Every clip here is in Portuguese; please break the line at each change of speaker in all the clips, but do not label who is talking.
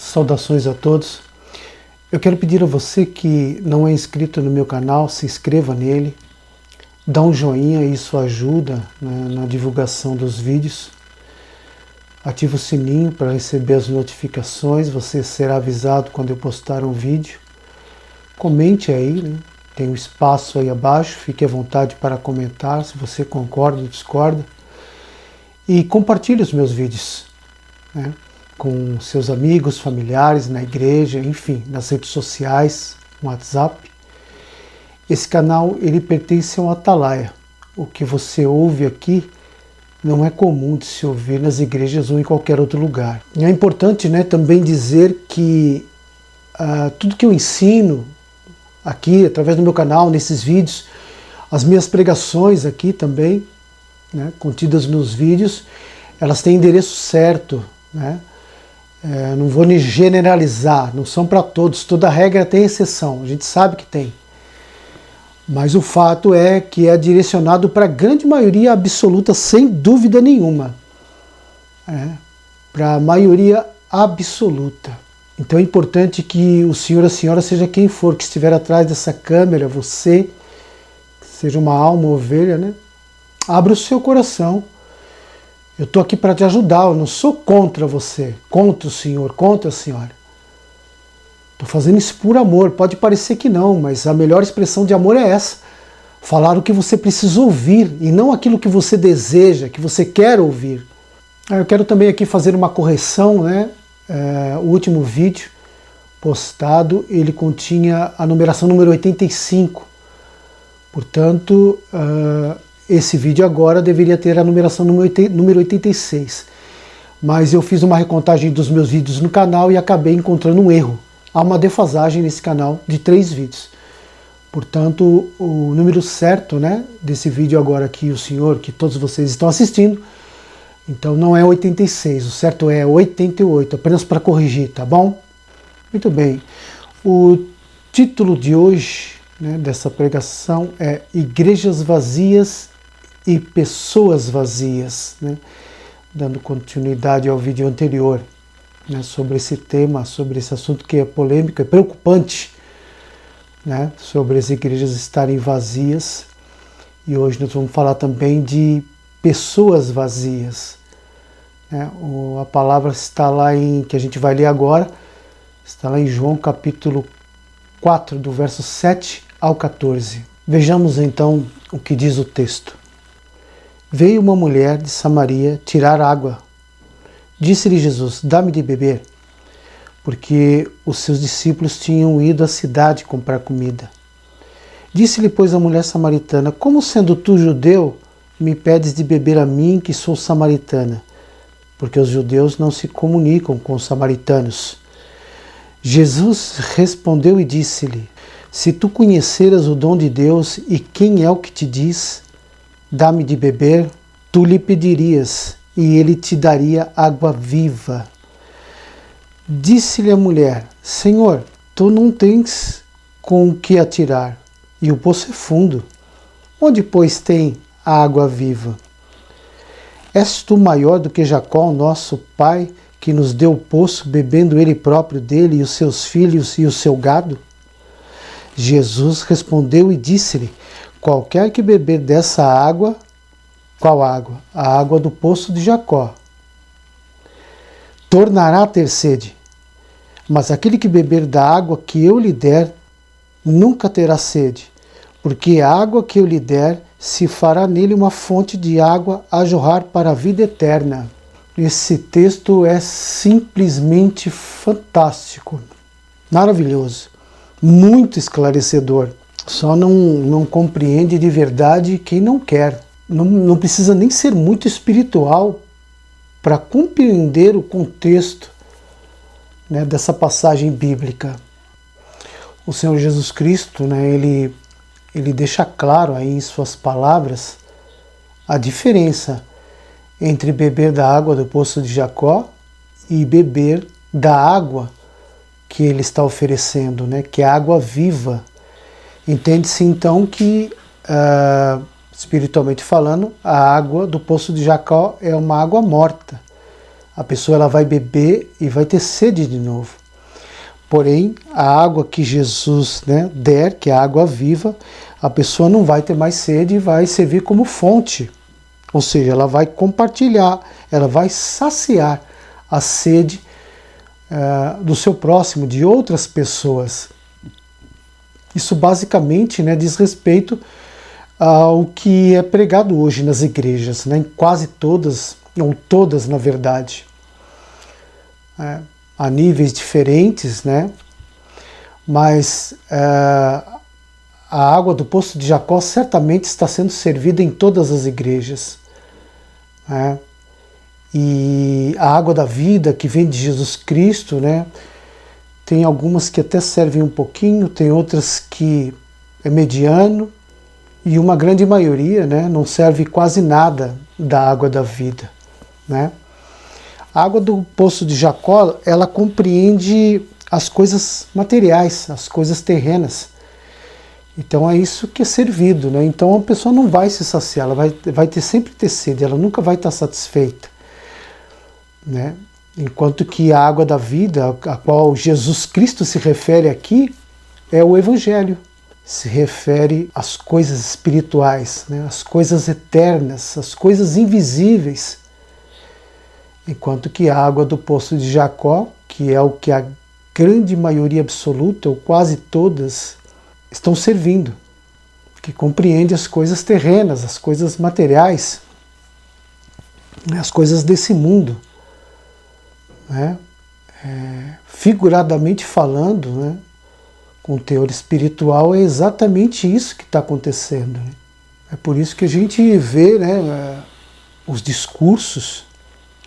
Saudações a todos. Eu quero pedir a você que não é inscrito no meu canal, se inscreva nele, dá um joinha, isso ajuda na divulgação dos vídeos. Ativa o sininho para receber as notificações, você será avisado quando eu postar um vídeo. Comente aí, né? Tem um espaço aí abaixo, fique à vontade para comentar se você concorda ou discorda. E compartilhe os meus vídeos, né, com seus amigos, familiares, na igreja, enfim, nas redes sociais, no WhatsApp. Esse canal, ele pertence ao Atalaia. O que você ouve aqui não é comum de se ouvir nas igrejas ou em qualquer outro lugar. E é importante, né, também dizer que tudo que eu ensino aqui, através do meu canal, nesses vídeos, as minhas pregações aqui também, né, contidas nos vídeos, elas têm endereço certo, né? Não vou generalizar, não são para todos, toda regra tem exceção, a gente sabe que tem. Mas o fato é que é direcionado para a grande maioria absoluta, sem dúvida nenhuma. Para a maioria absoluta. Então é importante que o senhor, a senhora, seja quem for que estiver atrás dessa câmera, você, seja uma alma, uma ovelha, né? Abra o seu coração. Eu estou aqui para te ajudar, eu não sou contra você, contra o senhor, contra a senhora. Estou fazendo isso por amor, pode parecer que não, mas a melhor expressão de amor é essa. Falar o que você precisa ouvir e não aquilo que você deseja, que você quer ouvir. Eu quero também aqui fazer uma correção, né? O último vídeo postado, ele continha a numeração número 85. Portanto, esse vídeo agora deveria ter a numeração número 86. Mas eu fiz uma recontagem dos meus vídeos no canal e acabei encontrando um erro. Há uma defasagem nesse canal de 3 vídeos. Portanto, o número certo, né, desse vídeo agora aqui, o senhor, que todos vocês estão assistindo, então não é 86, o certo é 88, apenas para corrigir, tá bom? Muito bem. O título de hoje, né, dessa pregação é Igrejas Vazias e Pessoas Vazias, né, dando continuidade ao vídeo anterior, né, sobre esse tema, sobre esse assunto que é polêmico, é preocupante, né, sobre as igrejas estarem vazias. E hoje nós vamos falar também de pessoas vazias, né. A palavra está lá que a gente vai ler agora, está lá em João capítulo 4, do verso 7 ao 14. Vejamos então o que diz o texto. Veio uma mulher de Samaria tirar água. Disse-lhe Jesus, dá-me de beber, porque os seus discípulos tinham ido à cidade comprar comida. Disse-lhe, pois, a mulher samaritana, como sendo tu judeu, me pedes de beber a mim, que sou samaritana? Porque os judeus não se comunicam com os samaritanos. Jesus respondeu e disse-lhe, se tu conheceras o dom de Deus e quem é o que te diz, dá-me de beber, tu lhe pedirias, e ele te daria água viva. Disse-lhe a mulher, Senhor, tu não tens com o que atirar, e o poço é fundo. Onde, pois, tem a água viva? És tu maior do que Jacó, nosso pai, que nos deu o poço, bebendo ele próprio dele, e os seus filhos e o seu gado? Jesus respondeu e disse-lhe, qualquer que beber dessa água, qual água? A água do poço de Jacó, tornará a ter sede. Mas aquele que beber da água que eu lhe der, nunca terá sede, porque a água que eu lhe der se fará nele uma fonte de água a jorrar para a vida eterna. Esse texto é simplesmente fantástico, maravilhoso, muito esclarecedor. Só não compreende de verdade quem não quer. Não precisa nem ser muito espiritual para compreender o contexto, né, dessa passagem bíblica. O Senhor Jesus Cristo, né, ele deixa claro aí em suas palavras a diferença entre beber da água do poço de Jacó e beber da água que ele está oferecendo, né, que é água viva. Entende-se então que, espiritualmente falando, a água do poço de Jacó é uma água morta, A pessoa ela vai beber e vai ter sede de novo. Porém, a água que Jesus, né, der, que é a água viva, a pessoa não vai ter mais sede e vai servir como fonte. Ou seja, ela vai compartilhar, ela vai saciar a sede do seu próximo, de outras pessoas. Isso basicamente, né, diz respeito ao que é pregado hoje nas igrejas, né, em quase todas, ou todas na verdade. A níveis diferentes, né, mas a água do Poço de Jacó certamente está sendo servida em todas as igrejas. Né? E a água da vida que vem de Jesus Cristo, né? Tem algumas que até servem um pouquinho, tem outras que é mediano, e uma grande maioria, né, não serve quase nada da água da vida. Né? A água do Poço de Jacó, ela compreende as coisas materiais, as coisas terrenas. Então é isso que é servido, né? Então a pessoa não vai se saciar, ela vai sempre ter sede, ela nunca vai estar satisfeita. Né? Enquanto que a água da vida, a qual Jesus Cristo se refere aqui, é o Evangelho. Se refere às coisas espirituais, né? Às coisas eternas, às coisas invisíveis. Enquanto que a água do Poço de Jacó, que é o que a grande maioria absoluta, ou quase todas, estão servindo, que compreende as coisas terrenas, as coisas materiais, as coisas desse mundo. Né? Figuradamente falando, né? Com o teor espiritual, é exatamente isso que está acontecendo. Né? É por isso que a gente vê, né, os discursos,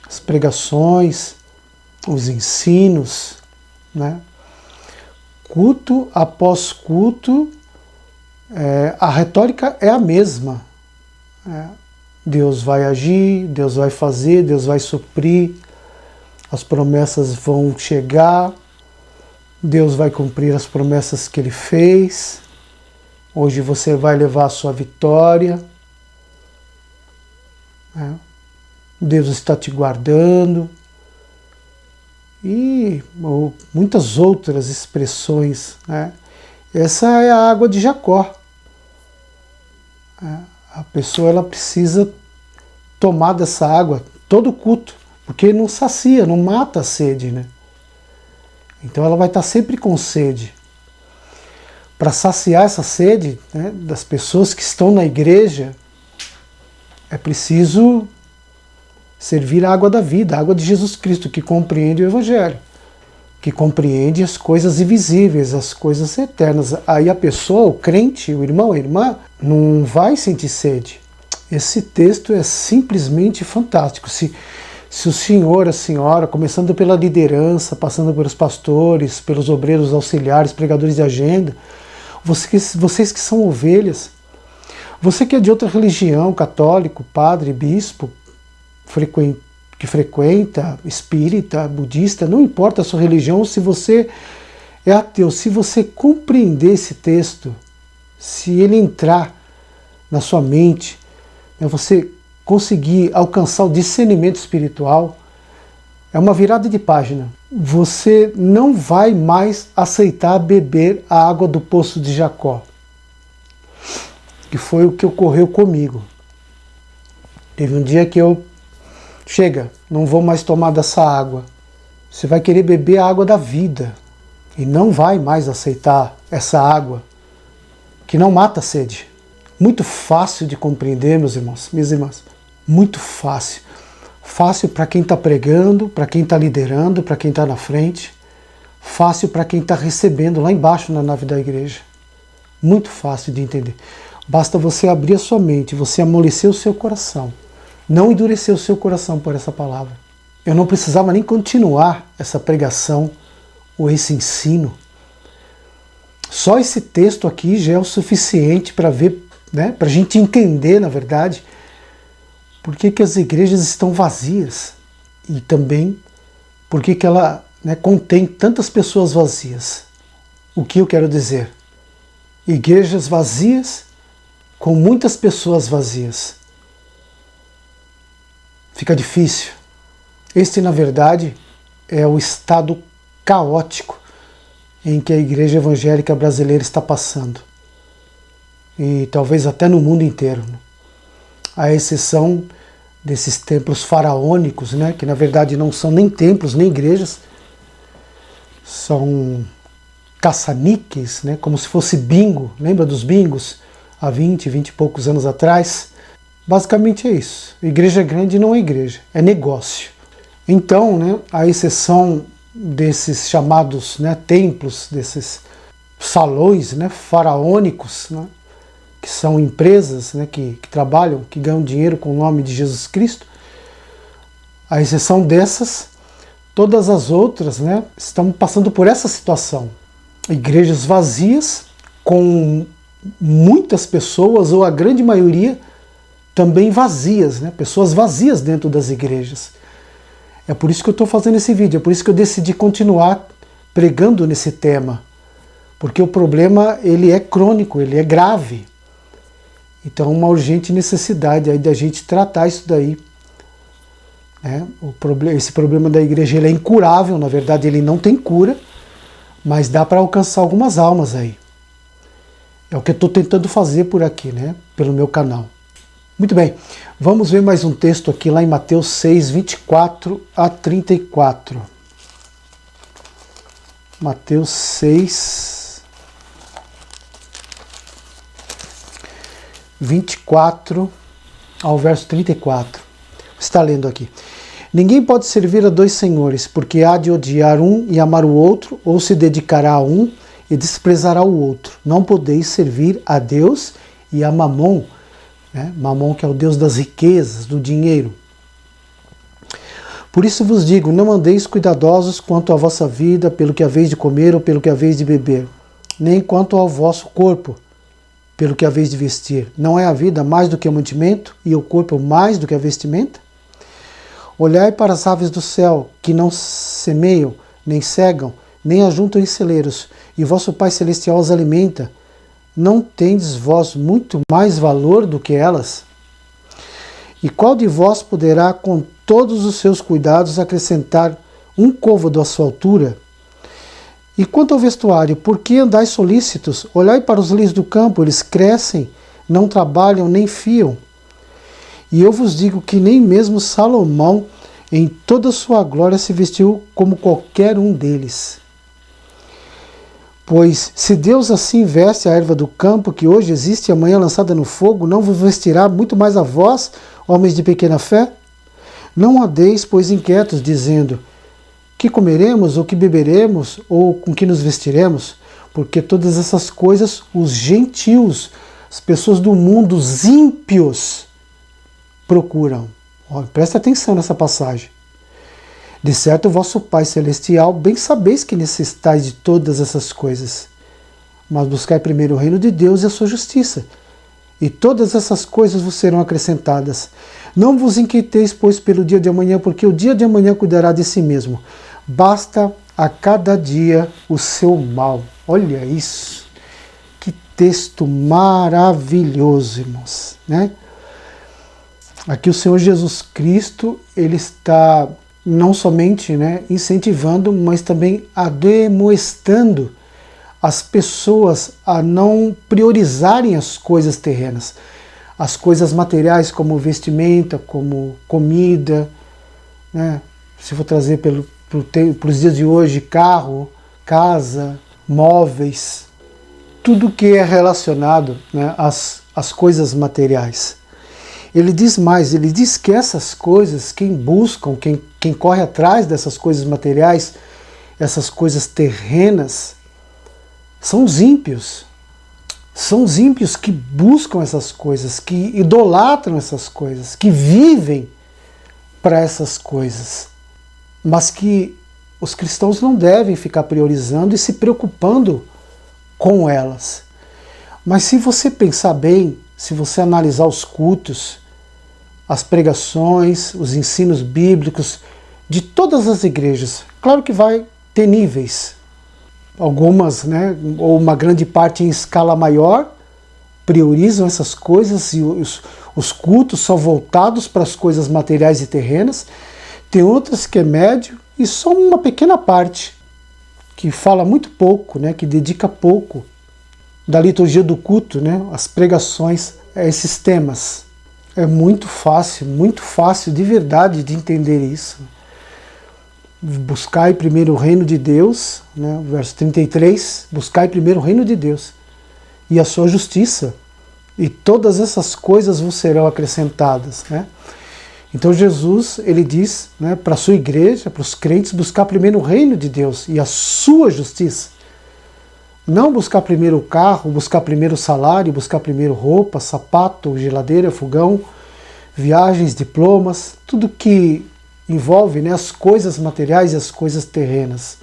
as pregações, os ensinos, né? Culto após culto, a retórica é a mesma. Deus vai agir, Deus vai fazer, Deus vai suprir, as promessas vão chegar, Deus vai cumprir as promessas que Ele fez, hoje você vai levar a sua vitória, Deus está te guardando, e muitas outras expressões. Né? Essa é a água de Jacó. A pessoa ela precisa tomar dessa água todo culto, porque não sacia, não mata a sede. Né? Então ela vai estar sempre com sede. Para saciar essa sede, né, das pessoas que estão na igreja, é preciso servir a água da vida, a água de Jesus Cristo, que compreende o Evangelho, que compreende as coisas invisíveis, as coisas eternas. Aí a pessoa, o crente, o irmão, a irmã, não vai sentir sede. Esse texto é simplesmente fantástico. Se o senhor, a senhora, começando pela liderança, passando pelos pastores, pelos obreiros auxiliares, pregadores de agenda, vocês que são ovelhas, você que é de outra religião, católico, padre, bispo, que frequenta, espírita, budista, não importa a sua religião, se você é ateu, se você compreender esse texto, se ele entrar na sua mente, né, você conseguir alcançar o discernimento espiritual, é uma virada de página. Você não vai mais aceitar beber a água do Poço de Jacó, que foi o que ocorreu comigo. Teve um dia que chega, não vou mais tomar dessa água. Você vai querer beber a água da vida e não vai mais aceitar essa água que não mata a sede. Muito fácil de compreender, meus irmãos, minhas irmãs. Muito fácil. Fácil para quem está pregando, para quem está liderando, para quem está na frente. Fácil para quem está recebendo lá embaixo na nave da igreja. Muito fácil de entender. Basta você abrir a sua mente, você amolecer o seu coração. Não endurecer o seu coração por essa palavra. Eu não precisava nem continuar essa pregação ou esse ensino. Só esse texto aqui já é o suficiente para ver, né, para a gente entender, na verdade, por que as igrejas estão vazias e também por que ela, né, contém tantas pessoas vazias. O que eu quero dizer? Igrejas vazias com muitas pessoas vazias. Fica difícil. Este, na verdade, é o estado caótico em que a igreja evangélica brasileira está passando. E talvez até no mundo inteiro, né? À exceção desses templos faraônicos, né? Que na verdade não são nem templos, nem igrejas, são caça-níqueis, né? Como se fosse bingo. Lembra dos bingos? Há 20 e poucos anos atrás? Basicamente é isso. Igreja grande não é igreja, é negócio. Então, né, à exceção desses chamados, né, templos, desses salões, né, faraônicos, né, que são empresas, né, que trabalham, que ganham dinheiro com o nome de Jesus Cristo, à exceção dessas, todas as outras, né, estão passando por essa situação. Igrejas vazias, com muitas pessoas, ou a grande maioria, também vazias, né, pessoas vazias dentro das igrejas. É por isso que eu estou fazendo esse vídeo, é por isso que eu decidi continuar pregando nesse tema. Porque o problema, ele é crônico, ele é grave. Então, uma urgente necessidade aí da gente tratar isso daí. Né? Esse problema da igreja, ele é incurável, na verdade ele não tem cura, mas dá para alcançar algumas almas aí. É o que eu estou tentando fazer por aqui, né? Pelo meu canal. Muito bem, vamos ver mais um texto aqui lá em Mateus 6, 24 a 34. Mateus 6, 24 ao verso 34. Está lendo aqui. Ninguém pode servir a dois senhores, porque há de odiar um e amar o outro, ou se dedicará a um e desprezará o outro. Não podeis servir a Deus e a Mamon, né? Mamon, que é o Deus das riquezas, do dinheiro. Por isso vos digo, não andeis cuidadosos quanto à vossa vida, pelo que haveis de comer ou pelo que haveis de beber, nem quanto ao vosso corpo, pelo que haveis de vestir. Não é a vida mais do que o mantimento, e o corpo mais do que a vestimenta? Olhai para as aves do céu, que não semeiam, nem cegam, nem ajuntam em celeiros, e vosso Pai Celestial as alimenta. Não tendes vós muito mais valor do que elas? E qual de vós poderá, com todos os seus cuidados, acrescentar um côvado à sua altura? E quanto ao vestuário, por que andais solícitos? Olhai para os lírios do campo, eles crescem, não trabalham, nem fiam. E eu vos digo que nem mesmo Salomão, em toda a sua glória, se vestiu como qualquer um deles. Pois, se Deus assim veste a erva do campo, que hoje existe e amanhã lançada no fogo, não vos vestirá muito mais a vós, homens de pequena fé? Não andeis, pois, inquietos, dizendo, que comeremos, ou que beberemos, ou com que nos vestiremos? Porque todas essas coisas, os gentios, as pessoas do mundo, os ímpios, procuram. Presta atenção nessa passagem. De certo, o vosso Pai Celestial, bem sabeis que necessitais de todas essas coisas. Mas buscai primeiro o reino de Deus e a sua justiça, e todas essas coisas vos serão acrescentadas. Não vos inquieteis, pois, pelo dia de amanhã, porque o dia de amanhã cuidará de si mesmo. Basta a cada dia o seu mal. Olha isso! Que texto maravilhoso, irmãos, né? Aqui o Senhor Jesus Cristo, ele está não somente, né, incentivando, mas também ademoestando as pessoas a não priorizarem as coisas terrenas, as coisas materiais como vestimenta, como comida, né? Se for trazer para os dias de hoje, carro, casa, móveis, tudo que é relacionado, né, às coisas materiais. Ele diz mais, ele diz que essas coisas, quem buscam, quem corre atrás dessas coisas materiais, essas coisas terrenas, são os ímpios. São os ímpios que buscam essas coisas, que idolatram essas coisas, que vivem para essas coisas. Mas que os cristãos não devem ficar priorizando e se preocupando com elas. Mas se você pensar bem, se você analisar os cultos, as pregações, os ensinos bíblicos de todas as igrejas, claro que vai ter níveis. Algumas, né, ou uma grande parte em escala maior, priorizam essas coisas e os cultos são voltados para as coisas materiais e terrenas. tem outras que é médio, e só uma pequena parte que fala muito pouco, né, que dedica pouco da liturgia do culto, né, as pregações a esses temas. É muito fácil de verdade de entender isso. Buscai primeiro o reino de Deus, né, verso 33, buscai primeiro o reino de Deus e a sua justiça, e todas essas coisas vos serão acrescentadas, né? Então Jesus, ele diz, né, para a sua igreja, para os crentes, buscar primeiro o reino de Deus e a sua justiça. Não buscar primeiro o carro, buscar primeiro o salário, buscar primeiro roupa, sapato, geladeira, fogão, viagens, diplomas, tudo que envolve, né, as coisas materiais e as coisas terrenas,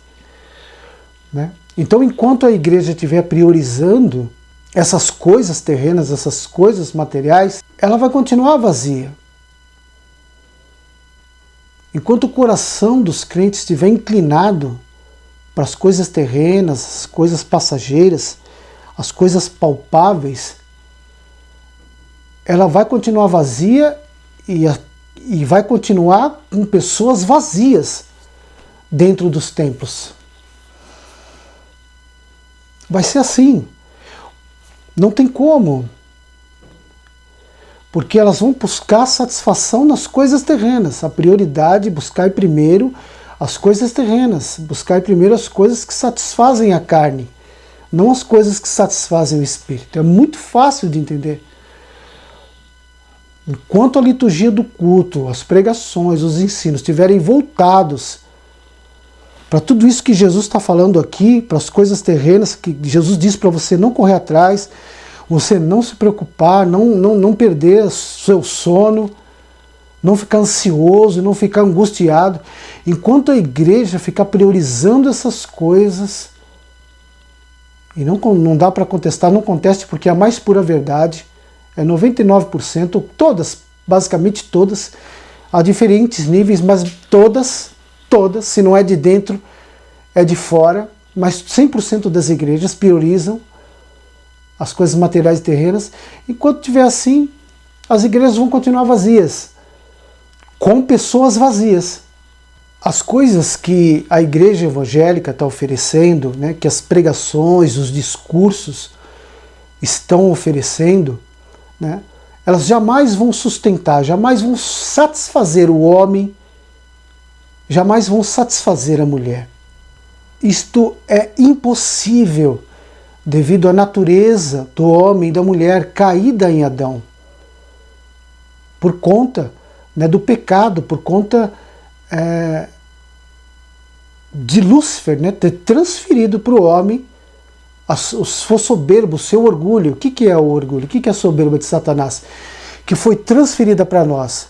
né? Então, enquanto a igreja estiver priorizando essas coisas terrenas, essas coisas materiais, ela vai continuar vazia. Enquanto o coração dos crentes estiver inclinado para as coisas terrenas, as coisas passageiras, as coisas palpáveis, ela vai continuar vazia e vai continuar com pessoas vazias dentro dos templos. Vai ser assim. Não tem como. Porque elas vão buscar satisfação nas coisas terrenas. A prioridade é buscar primeiro as coisas terrenas. Buscar primeiro as coisas que satisfazem a carne, não as coisas que satisfazem o espírito. É muito fácil de entender. Enquanto a liturgia do culto, as pregações, os ensinos estiverem voltados para tudo isso que Jesus está falando aqui, para as coisas terrenas, que Jesus diz para você não correr atrás, você não se preocupar, não perder seu sono, não ficar ansioso, não ficar angustiado. Enquanto a igreja ficar priorizando essas coisas, e não dá para contestar, não conteste, porque é a mais pura verdade, é 99%, todas, basicamente todas, a diferentes níveis, mas todas, se não é de dentro, é de fora, mas 100% das igrejas priorizam as coisas materiais e terrenas. Enquanto tiver assim, as igrejas vão continuar vazias, com pessoas vazias. As coisas que a igreja evangélica está oferecendo, né, que as pregações, os discursos estão oferecendo, né, elas jamais vão sustentar, jamais vão satisfazer o homem, jamais vão satisfazer a mulher. Isto é impossível devido à natureza do homem e da mulher caída em Adão, por conta, né, do pecado, por conta de Lúcifer, né, ter transferido para o homem a sua soberba, o seu orgulho. O que é o orgulho? O que é a soberba de Satanás? Que foi transferida para nós.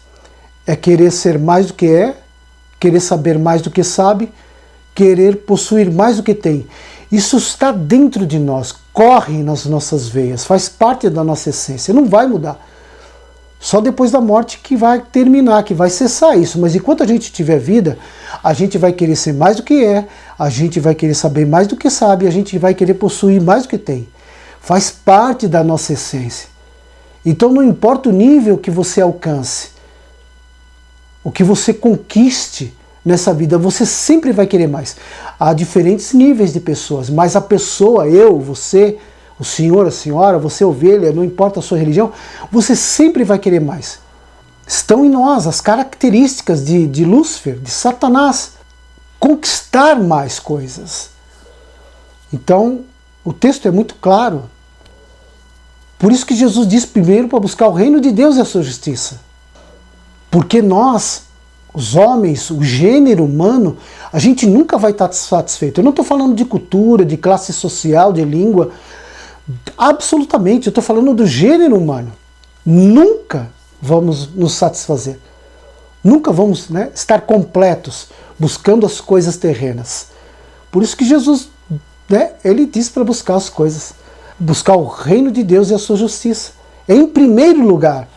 É querer ser mais do que é, querer saber mais do que sabe, querer possuir mais do que tem. Isso está dentro de nós, corre nas nossas veias, faz parte da nossa essência, não vai mudar. Só depois da morte que vai terminar, que vai cessar isso. Mas enquanto a gente tiver vida, a gente vai querer ser mais do que é, a gente vai querer saber mais do que sabe, a gente vai querer possuir mais do que tem. Faz parte da nossa essência. Então não importa o nível que você alcance, o que você conquiste nessa vida, você sempre vai querer mais. Há diferentes níveis de pessoas, mas a pessoa, eu, você, o senhor, a senhora, você, ovelha, não importa a sua religião, você sempre vai querer mais. Estão em nós as características de Lúcifer, de Satanás, conquistar mais coisas. Então, o texto é muito claro. Por isso que Jesus diz primeiro para buscar o reino de Deus e a sua justiça. Porque nós, os homens, o gênero humano, a gente nunca vai estar satisfeito. Eu não estou falando de cultura, de classe social, de língua. Absolutamente, eu estou falando do gênero humano. Nunca vamos nos satisfazer. Nunca vamos, né, estar completos buscando as coisas terrenas. Por isso que Jesus, né, ele diz para buscar as coisas. Buscar o reino de Deus e a sua justiça. Em primeiro lugar,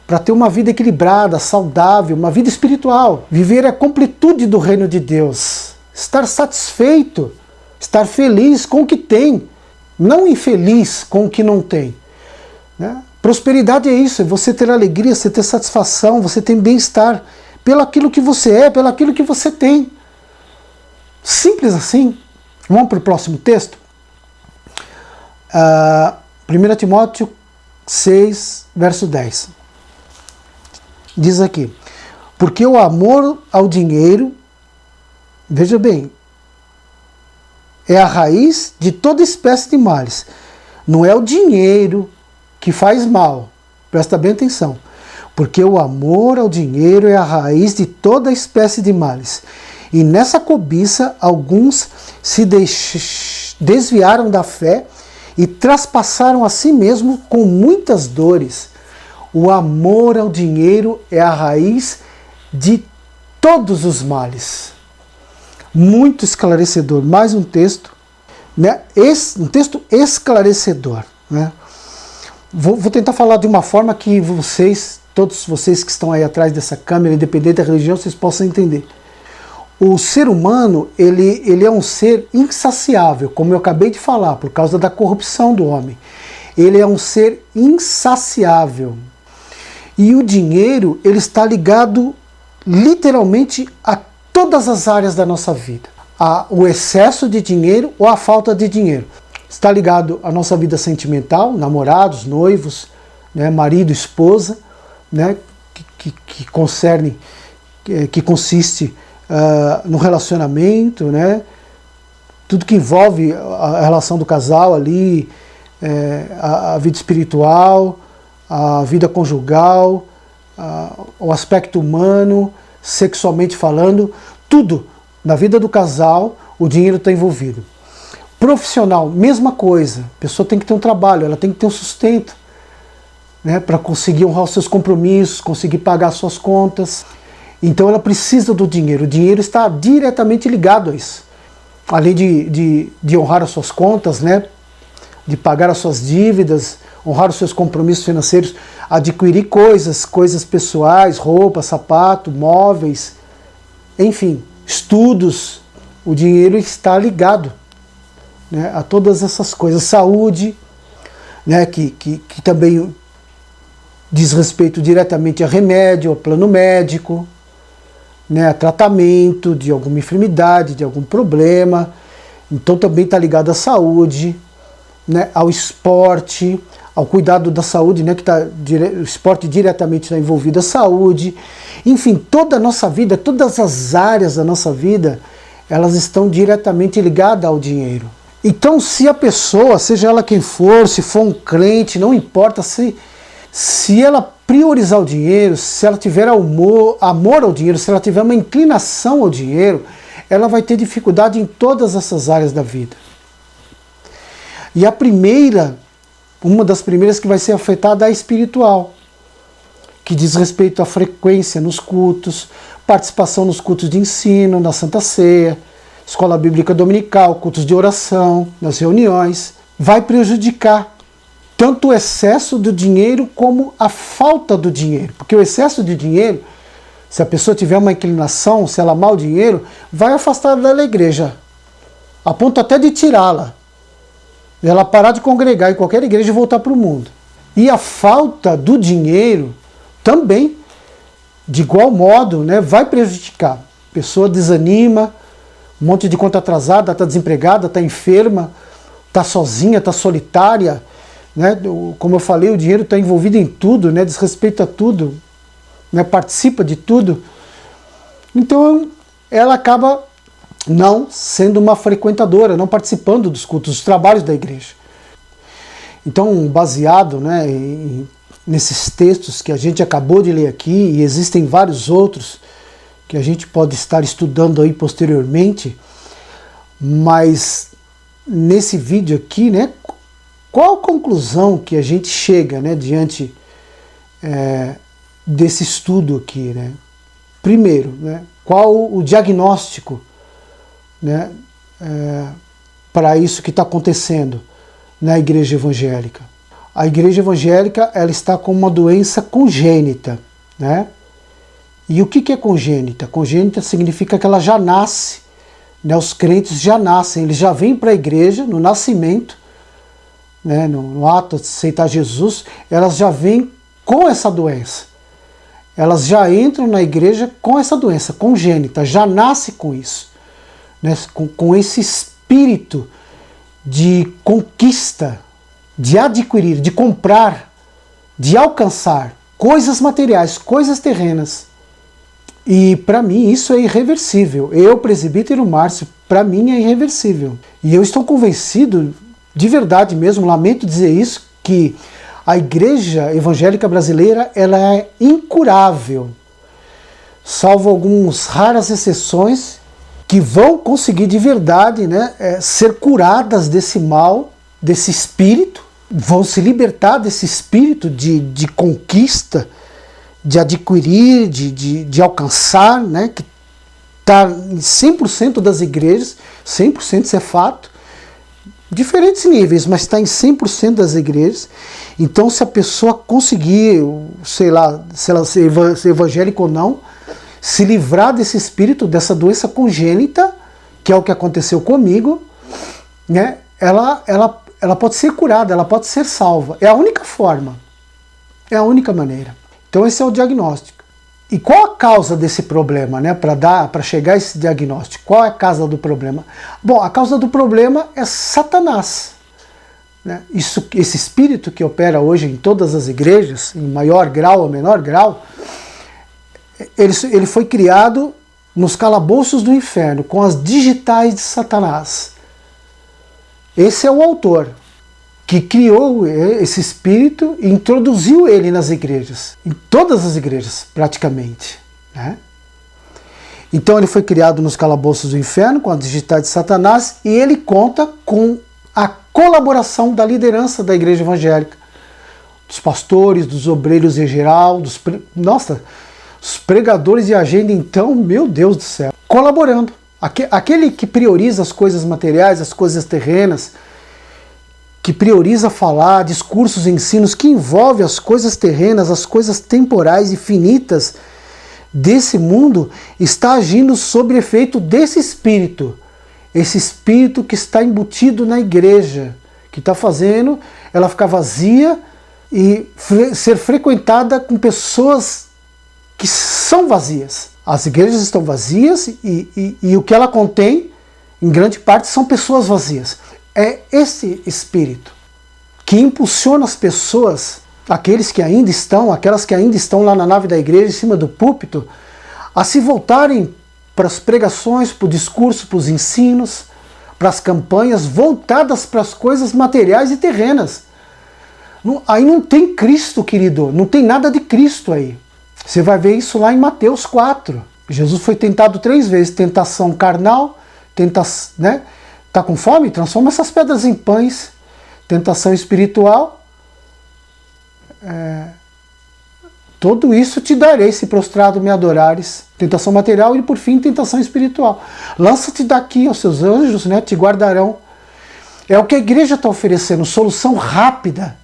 para ter uma vida equilibrada, saudável, uma vida espiritual. Viver a completude do reino de Deus. Estar satisfeito, estar feliz com o que tem. Não infeliz com o que não tem. Né? Prosperidade é isso, é você ter alegria, você ter satisfação, você ter bem-estar pelo aquilo que você é, pelo aquilo que você tem. Simples assim. Vamos para o próximo texto? 1 Timóteo 6, verso 10. Diz aqui: porque o amor ao dinheiro, veja bem, é a raiz de toda espécie de males. Não é o dinheiro que faz mal. Presta bem atenção. Porque o amor ao dinheiro é a raiz de toda espécie de males. E nessa cobiça, alguns se desviaram da fé e traspassaram a si mesmo com muitas dores. O amor ao dinheiro é a raiz de todos os males. Muito esclarecedor. Mais um texto, né? Um texto esclarecedor, né? Vou tentar falar de uma forma que todos vocês que estão aí atrás dessa câmera, independente da religião, vocês possam entender. O ser humano, ele é um ser insaciável, como eu acabei de falar, por causa da corrupção do homem. Ele é um ser insaciável. E o dinheiro, ele está ligado literalmente a todas as áreas da nossa vida. O excesso de dinheiro ou a falta de dinheiro. Está ligado à nossa vida sentimental, namorados, noivos, né, marido, esposa, né, que consiste no relacionamento, né, tudo que envolve a relação do casal ali, a vida espiritual, a vida conjugal, o aspecto humano, sexualmente falando, tudo na vida do casal, o dinheiro está envolvido. Profissional, mesma coisa. A pessoa tem que ter um trabalho, ela tem que ter um sustento, né, para conseguir honrar os seus compromissos, conseguir pagar as suas contas. Então ela precisa do dinheiro. O dinheiro está diretamente ligado a isso. Além de honrar as suas contas, né, de pagar as suas dívidas, honrar os seus compromissos financeiros, adquirir coisas pessoais, roupa, sapato, móveis, enfim, estudos. O dinheiro está ligado, né, a todas essas coisas. Saúde, né, que também diz respeito diretamente a remédio, ao plano médico, né, a tratamento de alguma enfermidade, de algum problema. Então também está ligado à saúde, né, ao esporte, ao cuidado da saúde, né, o esporte diretamente está envolvido à saúde. Enfim, toda a nossa vida, todas as áreas da nossa vida, elas estão diretamente ligadas ao dinheiro. Então, se a pessoa, seja ela quem for, se for um crente, não importa, se ela priorizar o dinheiro, se ela tiver amor ao dinheiro, se ela tiver uma inclinação ao dinheiro, ela vai ter dificuldade em todas essas áreas da vida. E uma das primeiras que vai ser afetada é a espiritual, que diz respeito à frequência nos cultos, participação nos cultos de ensino, na Santa Ceia, escola bíblica dominical, cultos de oração, nas reuniões. Vai prejudicar tanto o excesso do dinheiro como a falta do dinheiro. Porque o excesso de dinheiro, se a pessoa tiver uma inclinação, se ela amar o dinheiro, vai afastar ela da igreja, a ponto até de tirá-la. Ela parar de congregar em qualquer igreja e voltar para o mundo. E a falta do dinheiro também, de igual modo, né, vai prejudicar. A pessoa desanima, um monte de conta atrasada, está desempregada, está enferma, está sozinha, está solitária. Né? Como eu falei, o dinheiro está envolvido em tudo, né? Diz respeito a tudo, né? Participa de tudo. Então ela acaba não sendo uma frequentadora, não participando dos cultos, dos trabalhos da igreja. Então, baseado, né, nesses textos que a gente acabou de ler aqui, e existem vários outros que a gente pode estar estudando aí posteriormente, mas nesse vídeo aqui, né, qual a conclusão que a gente chega, né, diante desse estudo aqui, né? Primeiro, né, qual o diagnóstico, né, para isso que está acontecendo na igreja evangélica? A igreja evangélica, ela está com uma doença congênita, né? E o que é congênita? Congênita significa que ela já nasce, né? Os crentes já nascem, eles já vêm para a igreja no nascimento, né? No ato de aceitar Jesus, elas já vêm com essa doença. elas já entram na igreja com essa doença congênita, já nasce com isso, né? Com esse espírito de conquista, de adquirir, de comprar, de alcançar coisas materiais, coisas terrenas. E para mim isso é irreversível. Eu, presbítero Márcio, para mim é irreversível. E eu estou convencido, de verdade mesmo, lamento dizer isso, que a igreja evangélica brasileira ela é incurável, salvo algumas raras exceções que vão conseguir de verdade, né, ser curadas desse mal, desse espírito, vão se libertar desse espírito de conquista, de adquirir, de alcançar, né, que está em 100% das igrejas, 100% isso é fato, diferentes níveis, mas está em 100% das igrejas. Então, se a pessoa conseguir, sei lá, se ela ser evangélica ou não, se livrar desse espírito, dessa doença congênita, que é o que aconteceu comigo, né, ela pode ser curada, ela pode ser salva. É a única forma, é a única maneira. Então esse é o diagnóstico. E qual a causa desse problema, né? Para chegar a esse diagnóstico, qual é a causa do problema? Bom, a causa do problema é Satanás, né? Esse espírito que opera hoje em todas as igrejas, em maior grau ou menor grau, ele foi criado nos calabouços do inferno, com as digitais de Satanás. Esse é o autor que criou esse espírito e introduziu ele nas igrejas, em todas as igrejas praticamente, né? Então ele foi criado nos calabouços do inferno, com a digitais de Satanás, e ele conta com a colaboração da liderança da igreja evangélica, dos pastores, dos obreiros em geral, os pregadores de agenda, então, meu Deus do céu, colaborando. Aquele que prioriza as coisas materiais, as coisas terrenas, que prioriza falar, discursos, ensinos, que envolve as coisas terrenas, as coisas temporais e finitas desse mundo, está agindo sob efeito desse espírito. Esse espírito que está embutido na igreja, que está fazendo ela ficar vazia e ser frequentada com pessoas que são vazias. As igrejas estão vazias e o que ela contém, em grande parte, são pessoas vazias. É esse espírito que impulsiona as pessoas, aqueles que ainda estão, aquelas que ainda estão lá na nave da igreja, em cima do púlpito, a se voltarem para as pregações, para o discurso, para os ensinos, para as campanhas voltadas para as coisas materiais e terrenas. Aí não tem Cristo, querido, não tem nada de Cristo aí. Você vai ver isso lá em Mateus 4. Jesus foi tentado 3 vezes, tentação carnal, né? Tá com fome? Transforma essas pedras em pães. Tentação espiritual. Tudo isso te darei se prostrado me adorares. Tentação material e, por fim, tentação espiritual. Lança-te daqui, os seus anjos, né, te guardarão. É o que a igreja está oferecendo, solução rápida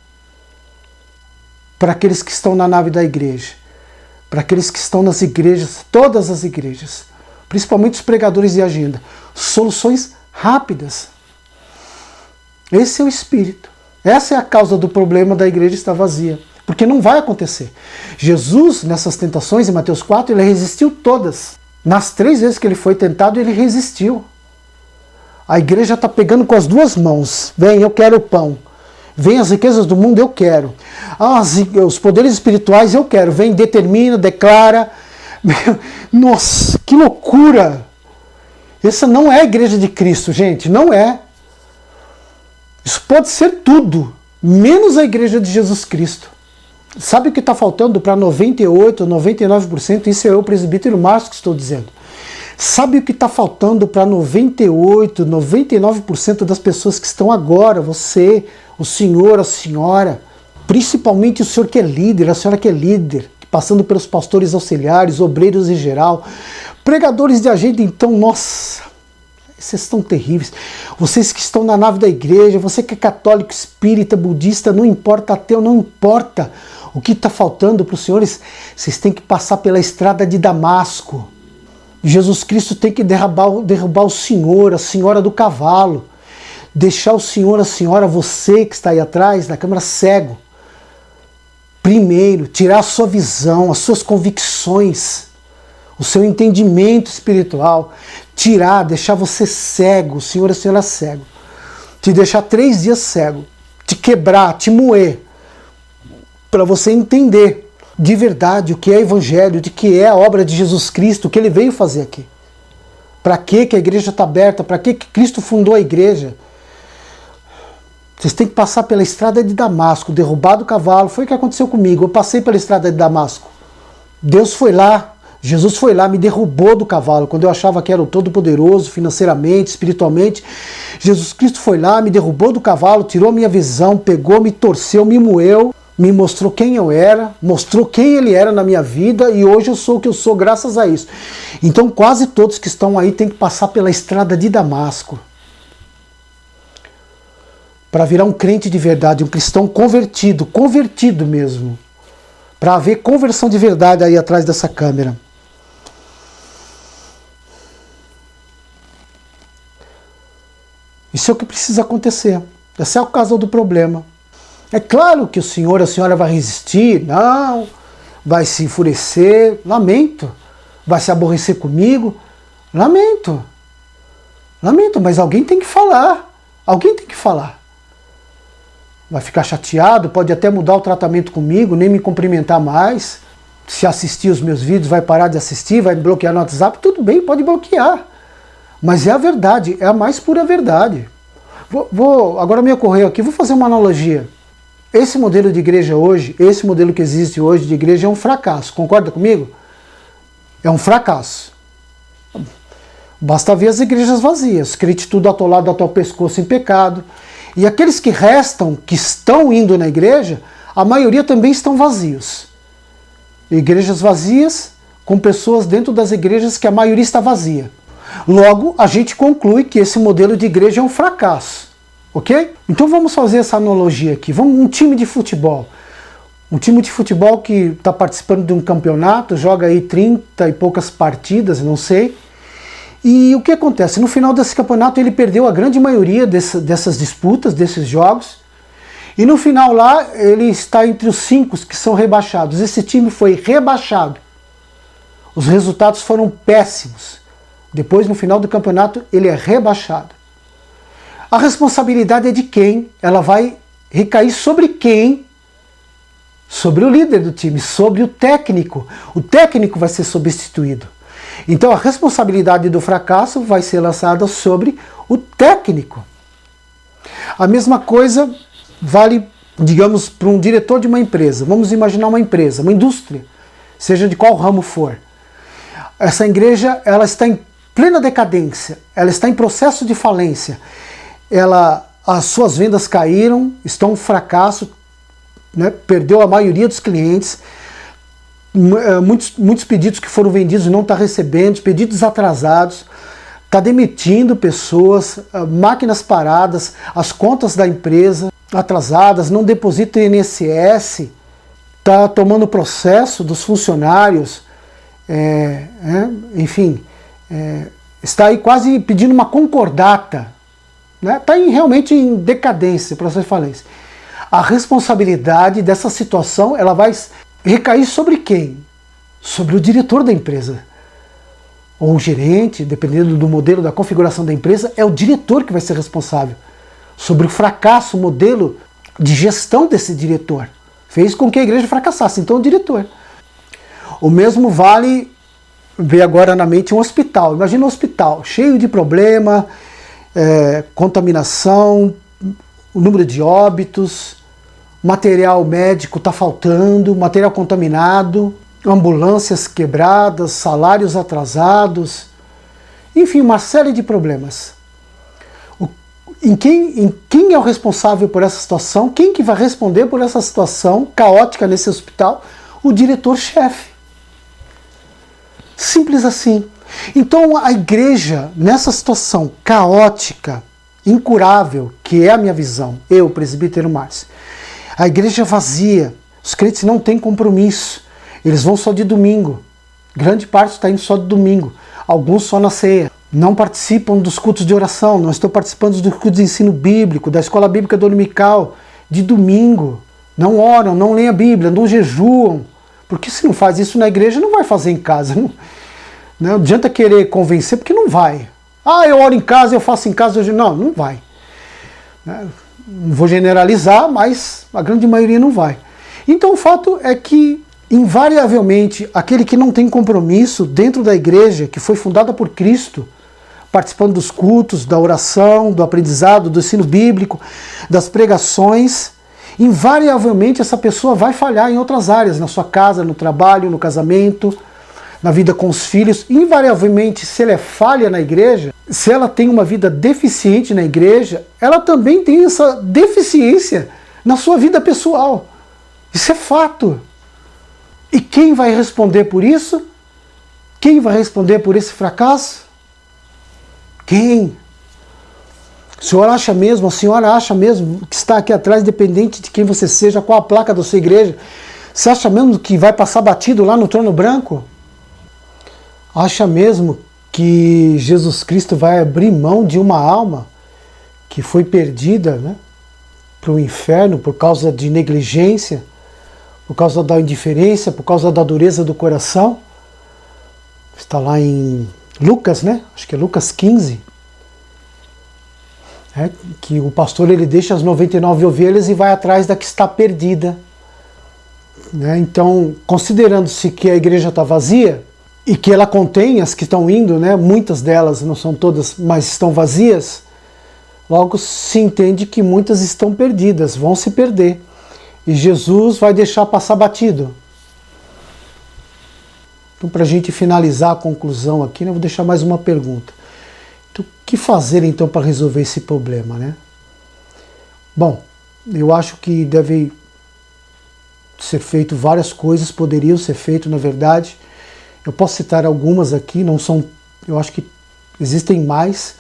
para aqueles que estão na nave da igreja. Para aqueles que estão nas igrejas, todas as igrejas. Principalmente os pregadores de agenda. Soluções rápidas. Esse é o espírito. Essa é a causa do problema da igreja estar vazia. Porque não vai acontecer. Jesus, nessas tentações, em Mateus 4, ele resistiu todas. Nas 3 vezes que ele foi tentado, ele resistiu. A igreja está pegando com as 2 mãos. Vem, eu quero o pão. Vem as riquezas do mundo, eu quero. Os poderes espirituais, eu quero. Vem, determina, declara. Nossa, que loucura! Essa não é a igreja de Cristo, gente, não é. Isso pode ser tudo, menos a igreja de Jesus Cristo. Sabe o que está faltando para 98%, 99%? Isso é eu, presbítero Márcio, que estou dizendo. Sabe o que está faltando para 98%, 99% das pessoas que estão agora? Você, o senhor, a senhora, principalmente o senhor que é líder, a senhora que é líder, passando pelos pastores auxiliares, obreiros em geral, pregadores de agenda, então, nossa, vocês estão terríveis. Vocês que estão na nave da igreja, você que é católico, espírita, budista, não importa, ateu, não importa. O que está faltando para os senhores, vocês têm que passar pela estrada de Damasco. Jesus Cristo tem que derrubar o senhor, a senhora do cavalo. Deixar o senhor, a senhora, você que está aí atrás, na câmara, cego. Primeiro, tirar a sua visão, as suas convicções, o seu entendimento espiritual, tirar, deixar você cego, o senhor e a senhora cego, te deixar 3 dias cego, te quebrar, te moer, para você entender de verdade o que é evangelho, de que é a obra de Jesus Cristo, o que ele veio fazer aqui. Para que a igreja está aberta, para que Cristo fundou a igreja. Vocês têm que passar pela estrada de Damasco, derrubar do cavalo, foi o que aconteceu comigo, eu passei pela estrada de Damasco. Deus foi lá, Jesus foi lá, me derrubou do cavalo, quando eu achava que era o Todo-Poderoso, financeiramente, espiritualmente. Jesus Cristo foi lá, me derrubou do cavalo, tirou a minha visão, pegou, me torceu, me moeu, me mostrou quem eu era, mostrou quem ele era na minha vida, e hoje eu sou o que eu sou graças a isso. Então quase todos que estão aí têm que passar pela estrada de Damasco para virar um crente de verdade, um cristão convertido, convertido mesmo, para haver conversão de verdade aí atrás dessa câmera. Isso é o que precisa acontecer. Essa é a causa do problema. É claro que o senhor, a senhora vai resistir, não, vai se enfurecer, lamento, vai se aborrecer comigo, lamento, mas alguém tem que falar, Vai ficar chateado, pode até mudar o tratamento comigo, nem me cumprimentar mais, se assistir os meus vídeos vai parar de assistir, vai me bloquear no WhatsApp, tudo bem, pode bloquear, mas é a verdade, é a mais pura verdade. Agora me ocorreu aqui, vou fazer uma analogia. Esse modelo de igreja hoje, esse modelo que existe hoje de igreja é um fracasso, concorda comigo? É um fracasso. Basta ver as igrejas vazias, crente tudo atolado até o pescoço em pecado. E aqueles que restam, que estão indo na igreja, a maioria também estão vazios. Igrejas vazias, com pessoas dentro das igrejas que a maioria está vazia. Logo, a gente conclui que esse modelo de igreja é um fracasso. Ok? Então vamos fazer essa analogia aqui. Um time de futebol. Um time de futebol que está participando de um campeonato, joga aí 30 e poucas partidas, não sei. E o que acontece? No final desse campeonato ele perdeu a grande maioria dessas disputas, desses jogos. E no final lá ele está entre os 5 que são rebaixados. Esse time foi rebaixado. Os resultados foram péssimos. Depois, no final do campeonato, ele é rebaixado. A responsabilidade é de quem? Ela vai recair sobre quem? Sobre o líder do time, sobre o técnico. O técnico vai ser substituído. Então a responsabilidade do fracasso vai ser lançada sobre o técnico. A mesma coisa vale, digamos, para um diretor de uma empresa. Vamos imaginar uma empresa, uma indústria, seja de qual ramo for. Essa igreja, ela está em plena decadência, ela está em processo de falência. As suas vendas caíram, estão um fracasso, né? Perdeu a maioria dos clientes, muitos pedidos que foram vendidos não está recebendo, pedidos atrasados, está demitindo pessoas, máquinas paradas, as contas da empresa atrasadas, não deposita INSS, está tomando processo dos funcionários, enfim, está aí quase pedindo uma concordata. Está realmente em decadência, processo de falência. A responsabilidade dessa situação ela vai recair sobre quem? Sobre o diretor da empresa. Ou o gerente, dependendo do modelo, da configuração da empresa, é o diretor que vai ser responsável. Sobre o fracasso, o modelo de gestão desse diretor. Fez com que a igreja fracassasse, então o diretor. O mesmo vale, ver agora na mente um hospital. Imagina um hospital cheio de problema, contaminação, o número de óbitos, material médico está faltando, material contaminado, ambulâncias quebradas, salários atrasados, enfim, uma série de problemas. Em quem é o responsável por essa situação? Quem que vai responder por essa situação caótica nesse hospital? O diretor-chefe. Simples assim. Então a igreja, nessa situação caótica, incurável, que é a minha visão, eu, presbítero Márcio, a igreja vazia, os crentes não têm compromisso, eles vão só de domingo, grande parte está indo só de domingo, alguns só na ceia, não participam dos cultos de oração, não estão participando dos cultos de ensino bíblico, da escola bíblica dominical, de domingo, não oram, não leem a Bíblia, não jejuam. Porque se não faz isso na igreja, não vai fazer em casa. Não adianta querer convencer, porque não vai. Ah, eu oro em casa, eu faço em casa. Não vai. Não vou generalizar, mas a grande maioria não vai. Então o fato é que, invariavelmente, aquele que não tem compromisso dentro da igreja, que foi fundada por Cristo, participando dos cultos, da oração, do aprendizado, do ensino bíblico, das pregações, invariavelmente essa pessoa vai falhar em outras áreas, na sua casa, no trabalho, no casamento, na vida com os filhos. Invariavelmente, se ela é falha na igreja, se ela tem uma vida deficiente na igreja, ela também tem essa deficiência na sua vida pessoal. Isso é fato. E quem vai responder por isso? Quem vai responder por esse fracasso? Quem? O senhor acha mesmo, a senhora acha mesmo que está aqui atrás, independente de quem você seja, qual a placa da sua igreja, você acha mesmo que vai passar batido lá no trono branco? Acha mesmo que Jesus Cristo vai abrir mão de uma alma que foi perdida, né, para o inferno por causa de negligência, por causa da indiferença, por causa da dureza do coração? Está lá em Lucas, né? Acho que é Lucas 15. Que o pastor ele deixa as 99 ovelhas e vai atrás da que está perdida. Então, considerando-se que a igreja está vazia, e que ela contém as que estão indo, né? Muitas delas, não são todas, mas estão vazias, logo se entende que muitas estão perdidas, vão se perder. E Jesus vai deixar passar batido. Então, para a gente finalizar a conclusão aqui, né, eu vou deixar mais uma pergunta. Então, o que fazer então para resolver esse problema, né? Bom, eu acho que deve ser feito várias coisas, poderiam ser feito, na verdade. Eu posso citar algumas aqui, não são, eu acho que existem mais.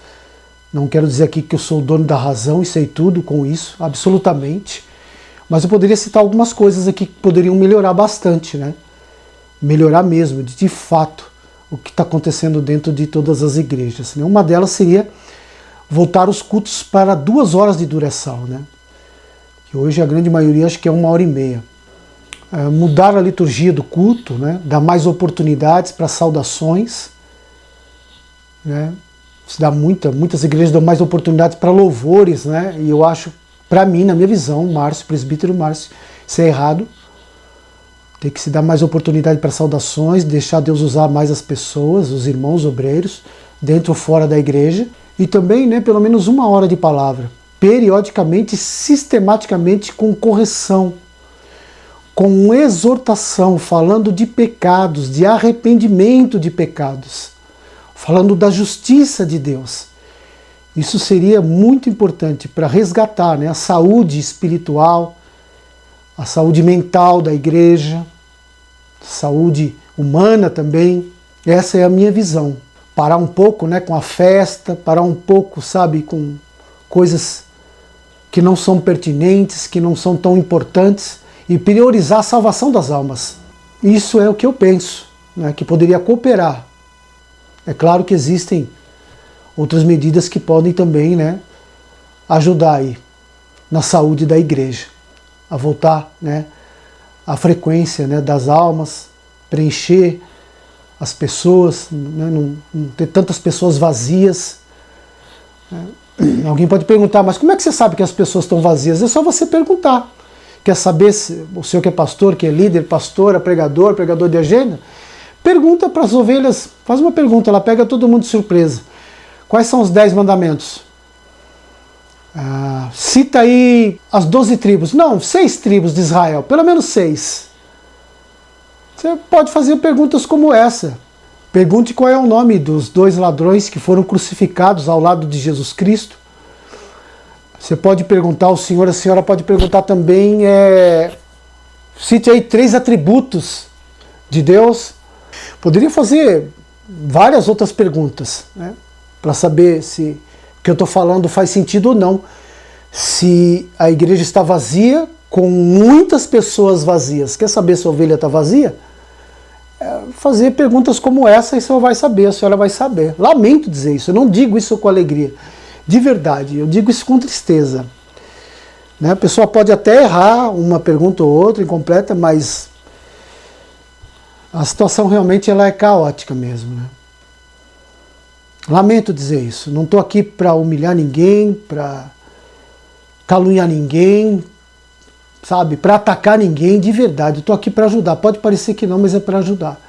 Não quero dizer aqui que eu sou o dono da razão e sei tudo com isso, absolutamente. Mas eu poderia citar algumas coisas aqui que poderiam melhorar bastante, né? Melhorar mesmo, de fato, o que está acontecendo dentro de todas as igrejas, né? Uma delas seria voltar os cultos para 2 horas de duração, né? Que hoje a grande maioria acho que é 1h30. Mudar a liturgia do culto, né? Dar mais oportunidades para saudações, né? Se dá muitas igrejas dão mais oportunidades para louvores, né? E eu acho, para mim, na minha visão, presbítero Márcio, isso é errado. Tem que se dar mais oportunidade para saudações, deixar Deus usar mais as pessoas, os irmãos obreiros, dentro ou fora da igreja. E também, né, pelo menos 1 hora de palavra, periodicamente, sistematicamente, com correção, com exortação, falando de pecados, de arrependimento de pecados, falando da justiça de Deus. Isso seria muito importante para resgatar, né, a saúde espiritual, a saúde mental da igreja, saúde humana também. Essa é a minha visão. Parar um pouco, né, com a festa, parar um pouco, sabe, com coisas que não são pertinentes, que não são tão importantes, e priorizar a salvação das almas. Isso é o que eu penso, né, que poderia cooperar. É claro que existem outras medidas que podem também, né, ajudar aí na saúde da igreja, a voltar, né, à frequência, né, das almas, preencher as pessoas, né, não ter tantas pessoas vazias. Alguém pode perguntar, mas como é que você sabe que as pessoas estão vazias? É só você perguntar. Quer saber se o senhor que é pastor, que é líder, pastora, pregador de agenda? Pergunta para as ovelhas, faz uma pergunta, ela pega todo mundo de surpresa. Quais são os 10 mandamentos? Cita aí as 12 tribos. Não, 6 tribos de Israel, pelo menos 6. Você pode fazer perguntas como essa. Pergunte qual é o nome dos 2 ladrões que foram crucificados ao lado de Jesus Cristo. Você pode perguntar ao senhor, a senhora pode perguntar também, cite aí 3 atributos de Deus. Poderia fazer várias outras perguntas, né, para saber se o que eu estou falando faz sentido ou não. Se a igreja está vazia, com muitas pessoas vazias. Quer saber se a ovelha está vazia? Fazer perguntas como essa e a senhora vai saber, a senhora vai saber. Lamento dizer isso, eu não digo isso com alegria. De verdade, eu digo isso com tristeza. Né? A pessoa pode até errar uma pergunta ou outra incompleta, mas a situação realmente ela é caótica mesmo. Né? Lamento dizer isso. Não estou aqui para humilhar ninguém, para caluniar ninguém, sabe, para atacar ninguém de verdade. Eu estou aqui para ajudar. Pode parecer que não, mas é para ajudar.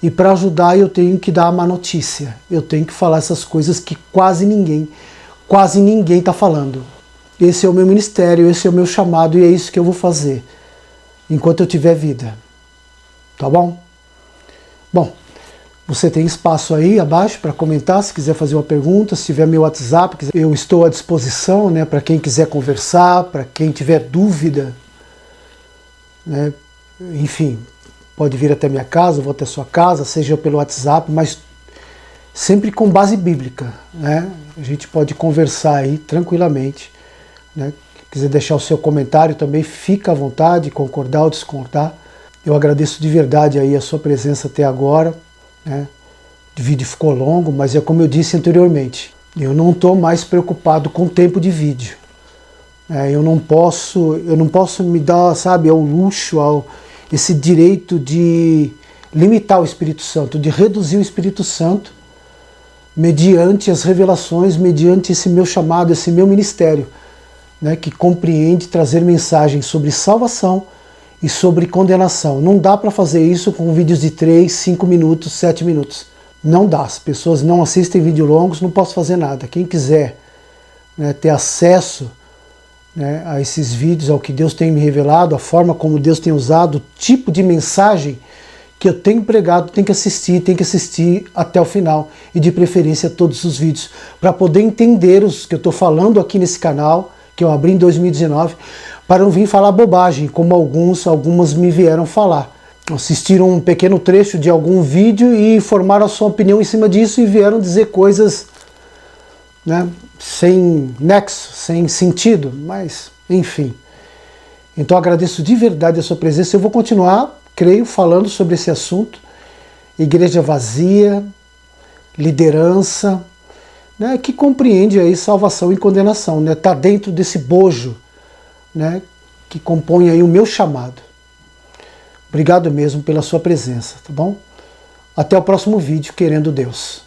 E para ajudar eu tenho que dar a má notícia. Eu tenho que falar essas coisas que quase ninguém está falando. Esse é o meu ministério, esse é o meu chamado e é isso que eu vou fazer enquanto eu tiver vida. Tá bom? Bom, você tem espaço aí abaixo para comentar, se quiser fazer uma pergunta, se tiver meu WhatsApp, eu estou à disposição, né, para quem quiser conversar, para quem tiver dúvida, né, enfim, pode vir até minha casa, eu vou até sua casa, seja pelo WhatsApp, mas sempre com base bíblica, né, a gente pode conversar aí tranquilamente, né, quiser deixar o seu comentário também, fica à vontade, concordar ou discordar. Eu agradeço de verdade aí a sua presença até agora. Né? O vídeo ficou longo, mas é como eu disse anteriormente, eu não estou mais preocupado com o tempo de vídeo. Eu não posso me dar, sabe, ao luxo, esse direito de limitar o Espírito Santo, de reduzir o Espírito Santo mediante as revelações, mediante esse meu chamado, esse meu ministério, né, que compreende trazer mensagens sobre salvação e sobre condenação. Não dá para fazer isso com vídeos de 3, 5 minutos, 7 minutos. Não dá. As pessoas não assistem vídeos longos, não posso fazer nada. Quem quiser, né, ter acesso, né, a esses vídeos, ao que Deus tem me revelado, a forma como Deus tem usado, o tipo de mensagem que eu tenho pregado, tem que assistir até o final. E de preferência todos os vídeos, para poder entender os que eu estou falando aqui nesse canal, que eu abri em 2019, para não vir falar bobagem, como algumas me vieram falar. Assistiram um pequeno trecho de algum vídeo e formaram a sua opinião em cima disso e vieram dizer coisas, né, sem nexo, sem sentido, mas enfim. Então agradeço de verdade a sua presença. Eu vou continuar, creio, falando sobre esse assunto. Igreja vazia, liderança, né, que compreende aí salvação e condenação, né, tá dentro desse bojo, né, que compõe aí o meu chamado. Obrigado mesmo pela sua presença, tá bom? Até o próximo vídeo, querendo Deus.